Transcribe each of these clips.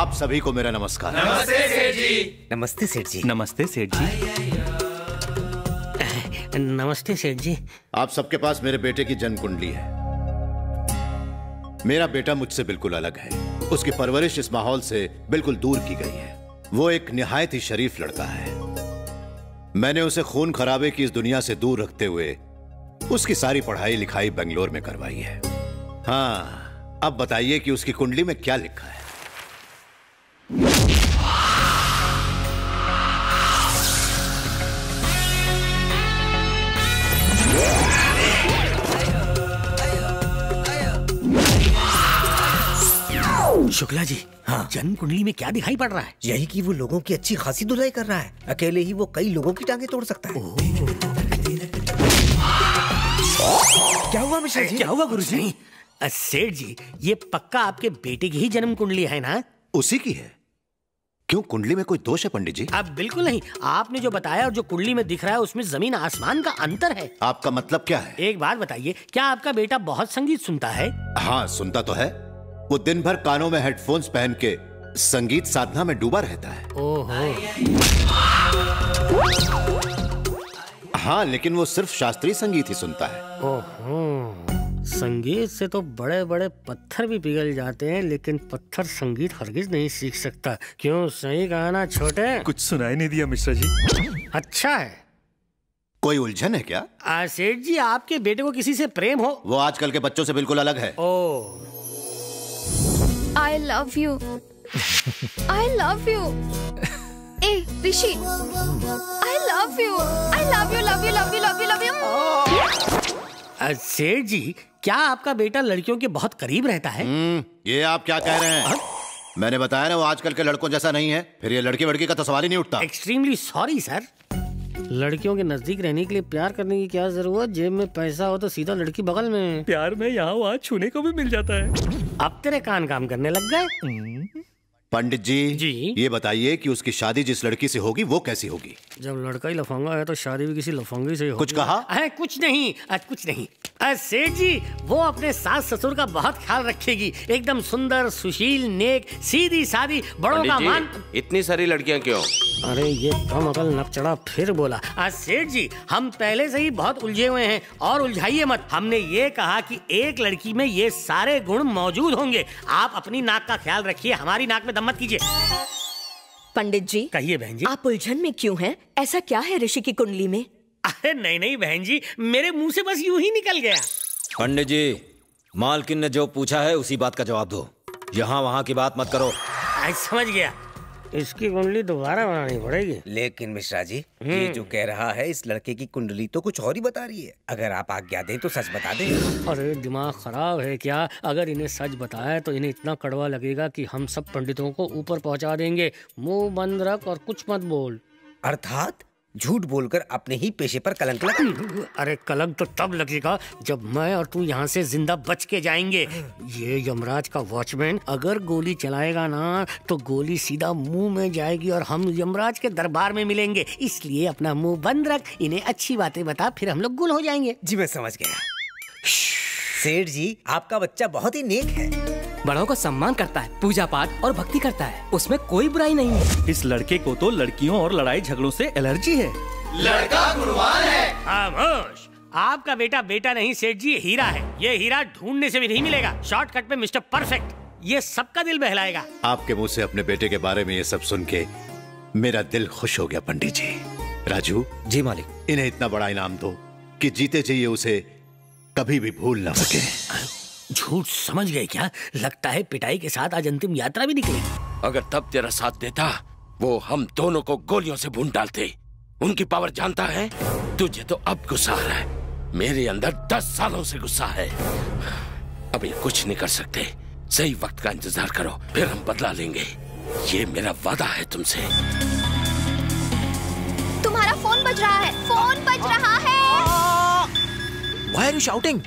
आप सभी को मेरा नमस्कार। नमस्ते सेठ जी। नमस्ते सेठ जी। नमस्ते सेठ जी। नमस्ते सेठ जी। आप सबके पास मेरे बेटे की जन्म कुंडली है। मेरा बेटा मुझसे बिल्कुल अलग है। उसकी परवरिश इस माहौल से बिल्कुल दूर की गई है। वो एक निहायत ही शरीफ लड़का है। मैंने उसे खून खराबे की इस दुनिया से दूर रखते हुए उसकी सारी पढ़ाई लिखाई बेंगलोर में करवाई है। हाँ, अब बताइए कि उसकी कुंडली में क्या लिखा है। शुक्ला जी, हाँ, जन्म कुंडली में क्या दिखाई पड़ रहा है? यही कि वो लोगों की अच्छी खासी धुलाई कर रहा है। अकेले ही वो कई लोगों की टांगे तोड़ सकता है। क्या हुआ मिश्रा जी? क्या हुआ गुरुजी? सेठ जी, ये पक्का आपके बेटे की ही जन्म कुंडली है ना? उसी की है। क्यों, कुंडली में कोई दोष है पंडित जी? अब बिल्कुल नहीं। आपने जो बताया और जो कुंडली में दिख रहा है उसमें जमीन आसमान का अंतर है। आपका मतलब क्या है? एक बात बताइए, क्या आपका बेटा बहुत संगीत सुनता है? हाँ, सुनता तो है। वो दिन भर कानों में हेडफोन्स पहन के संगीत साधना में डूबा रहता है। ओहो। हाँ, लेकिन वो सिर्फ शास्त्रीय संगीत ही सुनता है। ओहो, संगीत से तो बड़े बड़े पत्थर भी पिघल जाते हैं, लेकिन पत्थर संगीत हरगिज नहीं सीख सकता। क्यों, सही कहा ना छोटे? कुछ सुनाई नहीं दिया मिश्रा जी। अच्छा है। कोई उलझन है क्या? सेठ जी, आपके बेटे को किसी से प्रेम हो? वो आजकल के बच्चों से बिल्कुल अलग है। ओह, I love you. I love you. Hey, Rishi. I love you. I love you, love you, love you, love you, love you. सेठ जी, क्या आपका बेटा लड़कियों के बहुत करीब रहता है? ये आप क्या कह रहे हैं? मैंने बताया ना, वो आजकल के लड़कों जैसा नहीं है। फिर ये लड़की वड़की का तो सवाल ही नहीं उठता। Extremely sorry sir. लड़कियों के नजदीक रहने के लिए प्यार करने की क्या जरूरत? जेब में पैसा हो तो सीधा लड़की बगल में। प्यार में यहाँ वहाँ छूने को भी मिल जाता है। अब तेरे कान काम करने लग गए। पंडित जी, जी, ये बताइए कि उसकी शादी जिस लड़की से होगी वो कैसी होगी? जब लड़का ही लफंगा है तो शादी भी किसी लफंगी से होगी। कुछ कहा? कुछ नहीं, कुछ नहीं। सेठ जी, वो अपने सास ससुर का बहुत ख्याल रखेगी। एकदम सुंदर, सुशील, नेक, सीधी सादी, बड़ों का मान। इतनी सारी लड़कियां क्यों? अरे ये कम अकल नकचड़ा फिर बोला। सेठ जी, हम पहले से ही बहुत उलझे हुए हैं और उलझाइए मत। हमने ये कहा कि एक लड़की में ये सारे गुण मौजूद होंगे। आप अपनी नाक का ख्याल रखिए, हमारी नाक में दम मत कीजिए। पंडित जी, कहिए बहन जी। आप उलझन में क्यों हैं? ऐसा क्या है ऋषि की कुंडली में? अरे नहीं नहीं बहन जी, मेरे मुंह से बस यूं ही निकल गया। पंडित जी, मालकिन ने जो पूछा है उसी बात का जवाब दो। यहाँ वहाँ की बात मत करो। समझ गया। इसकी कुंडली दोबारा बनानी पड़ेगी। लेकिन मिश्रा जी, ये जो कह रहा है इस लड़के की कुंडली तो कुछ और ही बता रही है। अगर आप आज्ञा दें तो सच बता दें। अरे दिमाग खराब है क्या? अगर इन्हें सच बताया तो इन्हें इतना कड़वा लगेगा कि हम सब पंडितों को ऊपर पहुंचा देंगे। मुंह बंद रख और कुछ मत बोल। अर्थात झूठ बोलकर अपने ही पेशे पर कलंक लगा। अरे कलंक तो तब लगेगा जब मैं और तू यहाँ से जिंदा बच के जाएंगे। ये यमराज का वॉचमैन अगर गोली चलाएगा ना तो गोली सीधा मुंह में जाएगी और हम यमराज के दरबार में मिलेंगे। इसलिए अपना मुंह बंद रख, इन्हें अच्छी बातें बता, फिर हम लोग गुल हो जाएंगे। जी मैं समझ गया। सेठ जी, आपका बच्चा बहुत ही नेक है। बड़ों का सम्मान करता है, पूजा पाठ और भक्ति करता है, उसमें कोई बुराई नहीं है। इस लड़के को तो लड़कियों और लड़ाई झगड़ों से एलर्जी है। लड़का गुणवान है। खामोश। आपका बेटा बेटा नहीं सेठ जी, हीरा है। ये हीरा ढूंढने से भी नहीं मिलेगा। शॉर्टकट में मिस्टर परफेक्ट, ये सबका दिल बहलाएगा। आपके मुंह से अपने बेटे के बारे में ये सब सुन के मेरा दिल खुश हो गया पंडित जी। राजू जी मालिक, इन्हें इतना बड़ा इनाम दो कि जीते जी उसे कभी भी भूल ना सके। झूठ समझ गए क्या? लगता है पिटाई के साथ आज अंतिम यात्रा भी निकलेगी। अगर तब तेरा साथ देता, वो हम दोनों को गोलियों से भून डालते। उनकी पावर जानता है? तुझे तो अब गुस्सा आ रहा है, मेरे अंदर 10 सालों से गुस्सा है। अब ये कुछ नहीं कर सकते। सही वक्त का इंतजार करो, फिर हम बदला लेंगे। ये मेरा वादा है तुमसे। तुम्हारा फोन बज रहा है। फोन बज रहा है। Why are you shouting?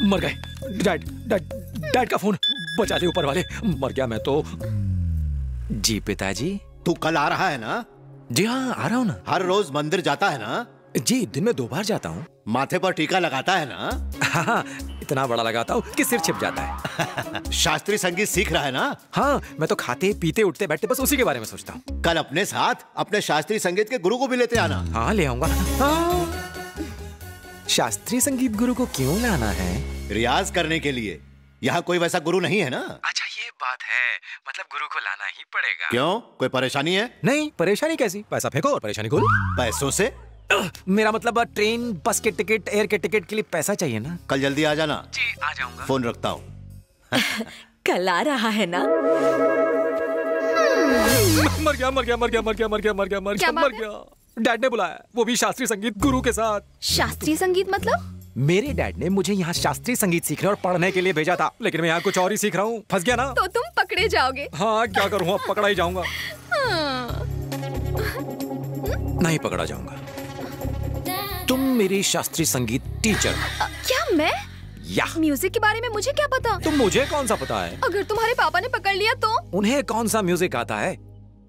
मर गए। डैड का फोन बचा ले ऊपर वाले। मर गया मैं तो। जी पिताजी। तू कल आ रहा है ना? जी हाँ, आ रहा हूँ ना। हर रोज मंदिर जाता है ना? जी, दिन में 2 बार जाता हूँ। माथे पर टीका लगाता है ना? हाँ, इतना बड़ा लगाता हूँ कि सिर छिप जाता है। शास्त्रीय संगीत सीख रहा है ना? हाँ, मैं तो खाते पीते उठते बैठते बस उसी के बारे में सोचता हूँ। कल अपने साथ अपने शास्त्रीय संगीत के गुरु को भी लेते आना। हाँ, ले आऊंगा। हाँ। शास्त्रीय संगीत गुरु को क्यों लाना है? रियाज करने के लिए। यहाँ कोई वैसा गुरु नहीं है ना? अच्छा, ये बात है, मतलब गुरु को लाना ही पड़ेगा। क्यों, कोई परेशानी है? नहीं, परेशानी कैसी? पैसा फेंको और परेशानी खोलो। पैसों से? मेरा मतलब ट्रेन, बस के टिकट, एयर के टिकट के लिए पैसा चाहिए ना। कल जल्दी आ जाना। जी, आ जाऊंगा। फोन रखता हूँ। कल आ रहा है ना? मर गया। डैड ने बुलाया, वो भी शास्त्रीय संगीत गुरु के साथ। शास्त्रीय संगीत मतलब? मेरे डैड ने मुझे यहाँ शास्त्रीय संगीत सीखने और पढ़ने के लिए भेजा था, लेकिन मैं यहाँ कुछ और ही सीख रहा हूँ। फंस गया ना? तो तुम पकड़े जाओगे। हाँ, क्या करूँ, अब पकड़ा ही जाऊंगा। नहीं पकड़ा जाऊंगा। तुम मेरी शास्त्रीय संगीत टीचर। क्या मैं? या म्यूजिक के बारे में मुझे क्या पता? तुम मुझे कौन सा पता है? अगर तुम्हारे पापा ने पकड़ लिया तो? उन्हें कौन सा म्यूजिक आता है?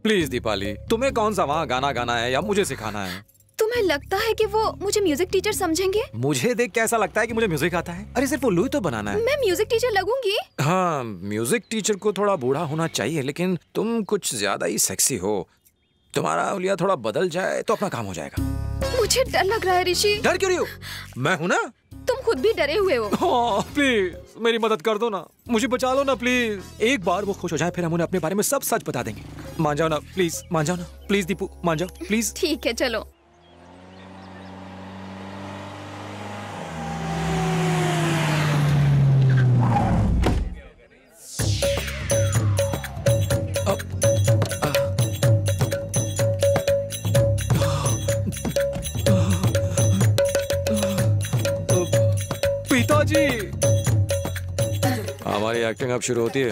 प्लीज दीपाली, तुम्हें कौन सा वहाँ गाना गाना है या मुझे सिखाना है? तुम्हें लगता है कि वो मुझे म्यूजिक टीचर समझेंगे? मुझे देख कैसा लगता है कि मुझे म्यूजिक आता है? अरे सिर्फ उल्लू ही तो बनाना है। मैं म्यूजिक टीचर लगूंगी? हाँ, म्यूजिक टीचर को थोड़ा बूढ़ा होना चाहिए, लेकिन तुम कुछ ज्यादा ही सेक्सी हो। तुम्हारा हुलिया थोड़ा बदल जाए तो अपना काम हो जाएगा। मुझे डर लग रहा है ऋषि। डर क्यों रही हो? मैं हूँ ना। तुम खुद भी डरे हुए हो। हाँ, प्लीज मेरी मदद कर दो ना, मुझे बचा लो ना प्लीज। एक बार वो खुश हो जाए फिर हम उन्हें अपने बारे में सब सच बता देंगे। मान जाओ ना प्लीज, मान जाओ ना प्लीज दीपू, मान जाओ प्लीज। ठीक है, चलो। पिताजी, हमारी एक्टिंग अब शुरू होती है।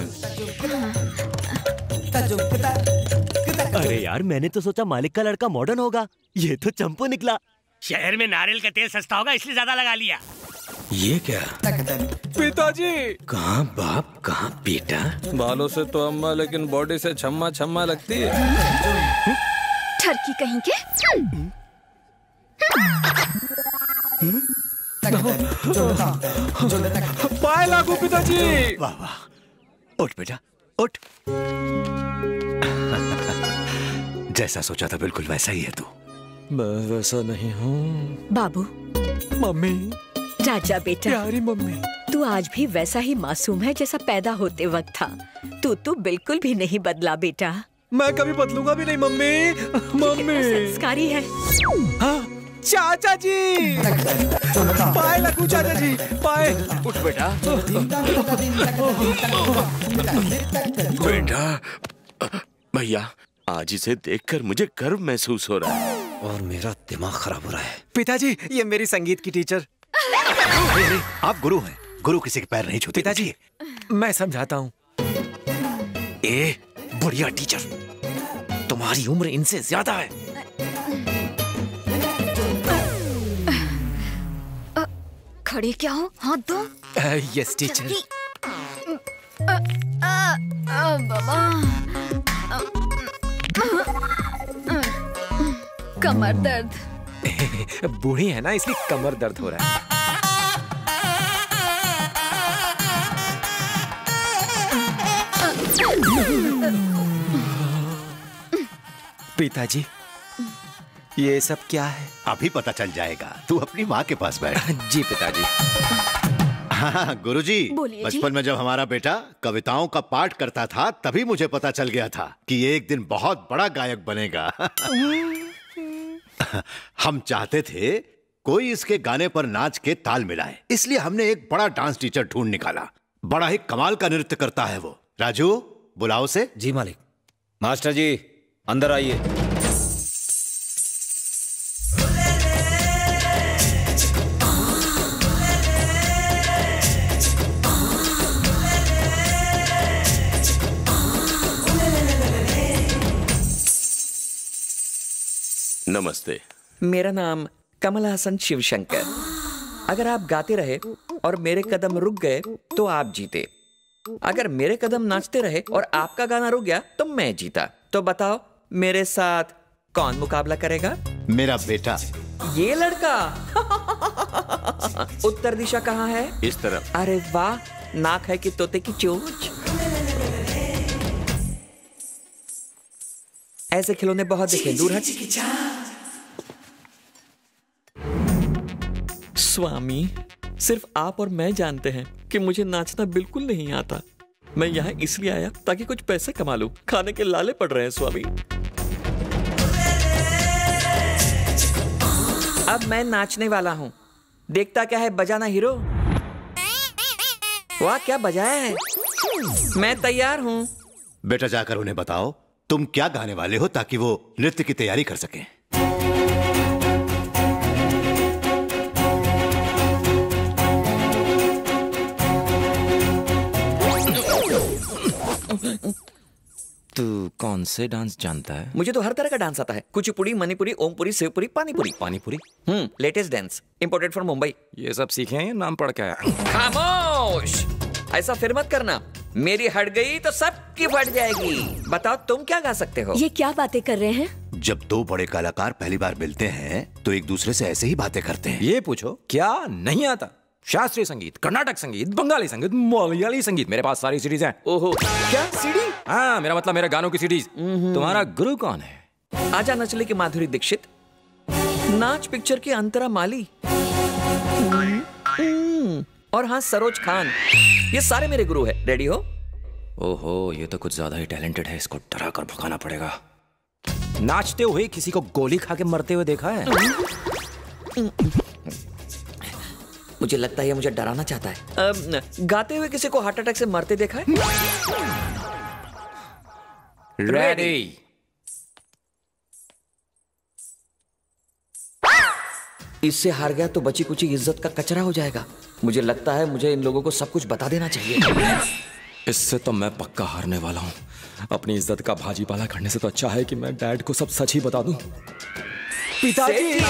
अरे यार, मैंने तो सोचा मालिक का लड़का मॉडर्न होगा, ये तो चंपू निकला। शहर में नारियल का तेल सस्ता होगा इसलिए ज्यादा लगा लिया। ये क्या? पिताजी, कहाँ बाप कहाँ बेटा? बालों से तो अम्मा, लेकिन बॉडी से छम्मा छम्मा लगती है। ठरकी कहीं के। पाए लागू पिताजी। वाह वाह, उठ बेटा उठ। जैसा सोचा था बिल्कुल वैसा ही है तू। मैं वैसा नहीं हूँ। बाबू। मम्मी। राजा बेटा। प्यारी मम्मी। तू आज भी वैसा ही मासूम है जैसा पैदा होते वक्त था। तू बिल्कुल भी नहीं बदला बेटा। मैं कभी बदलूंगा भी नहीं मम्मी। मम्मी संस्कारी है। हाँ, चाचा जी। पाए लगू चाचा जी, पाए। उठ बेटा। बेटा, भैया आज इसे देखकर मुझे गर्व महसूस हो रहा है और मेरा दिमाग खराब हो रहा है। पिताजी, ये मेरी संगीत की टीचर। आप गुरु हैं, गुरु किसी के पैर नहीं छूते। पिताजी, मैं समझाता हूँ। ए बढ़िया टीचर, तुम्हारी उम्र इनसे ज्यादा है। खड़े क्या हो? हाथ दो। Yes teacher. बाबा, कमर दर्द। बूढ़ी है ना, इसलिए कमर दर्द हो रहा है। पिताजी, ये सब क्या है? अभी पता चल जाएगा, तू अपनी माँ के पास बैठ। जी पिताजी। हाँ गुरुजी, बचपन में जब हमारा बेटा कविताओं का पाठ करता था तभी मुझे पता चल गया था कि ये एक दिन बहुत बड़ा गायक बनेगा। हम चाहते थे कोई इसके गाने पर नाच के ताल मिलाए, इसलिए हमने एक बड़ा डांस टीचर ढूंढ निकाला। बड़ा ही कमाल का नृत्य करता है वो। राजू, बुलाओ से। जी मालिक। मास्टर जी, अंदर आइए। नमस्ते। मेरा नाम कमल हसन शिवशंकर। अगर आप गाते रहे और मेरे कदम रुक गए तो आप जीते। अगर मेरे कदम नाचते रहे और आपका गाना रुक गया तो मैं जीता। तो बताओ मेरे साथ कौन मुकाबला करेगा? मेरा बेटा ये लड़का उत्तर दिशा कहाँ है? इस तरफ। अरे वाह, नाक है कि तोते की चोंच। ऐसे खिलौने बहुत देखे, दूर हट। स्वामी, सिर्फ आप और मैं जानते हैं कि मुझे नाचना बिल्कुल नहीं आता। मैं यहाँ इसलिए आया ताकि कुछ पैसे कमा लूं। खाने के लाले पड़ रहे हैं स्वामी। अब मैं नाचने वाला हूँ। देखता क्या है, बजाना हीरो। वाह, क्या बजाया है। मैं तैयार हूँ। बेटा जाकर उन्हें बताओ तुम क्या गाने वाले हो ताकि वो नृत्य की तैयारी कर सकें। तू कौन से डांस जानता है? मुझे तो हर तरह का डांस आता है। Kuchipudi, Manipuri, Om Puri, Shivpuri, panipuri. Panipuri? Latest dance, imported from Mumbai. ये सब सीखे हैं, नाम पढ़ के आया? खामोश, ऐसा फिर मत करना। मेरी हट गई तो सबकी फट जाएगी। बताओ तुम क्या गा सकते हो? ये क्या बातें कर रहे हैं? जब दो बड़े कलाकार पहली बार मिलते हैं तो एक दूसरे से ऐसे ही बातें करते हैं। ये पूछो क्या नहीं आता? शास्त्रीय संगीत, कर्नाटक संगीत, बंगाली संगीत, मलयाली संगीत, मेरे पास सारी सीडीज हैं। ओहो, क्या सीडी? हाँ, मेरा मतलब मेरे गानों की सीडीज। तुम्हारा गुरु कौन है? आजा नचले की माधुरी दीक्षित, नाच पिक्चर की अंतरा माली, और हाँ सरोज खान। ये सारे मेरे गुरु हैं। रेडी हो? ओहो, ये तो कुछ ज्यादा ही टैलेंटेड है। इसको डरा कर भगाना पड़ेगा। नाचते हुए किसी को गोली खा के मरते हुए देखा है? मुझे लगता है ये मुझे डराना चाहता है। गाते हुए किसी को हार्ट अटैक से मरते देखा है? रेडी। इससे हार गया तो बची कुची इज्जत का कचरा हो जाएगा। मुझे लगता है मुझे इन लोगों को सब कुछ बता देना चाहिए। इससे तो मैं पक्का हारने वाला हूँ। अपनी इज्जत का भाजी पाला करने से तो अच्छा है कि मैं डैड को सब सच ही बता दूं। पिताजी।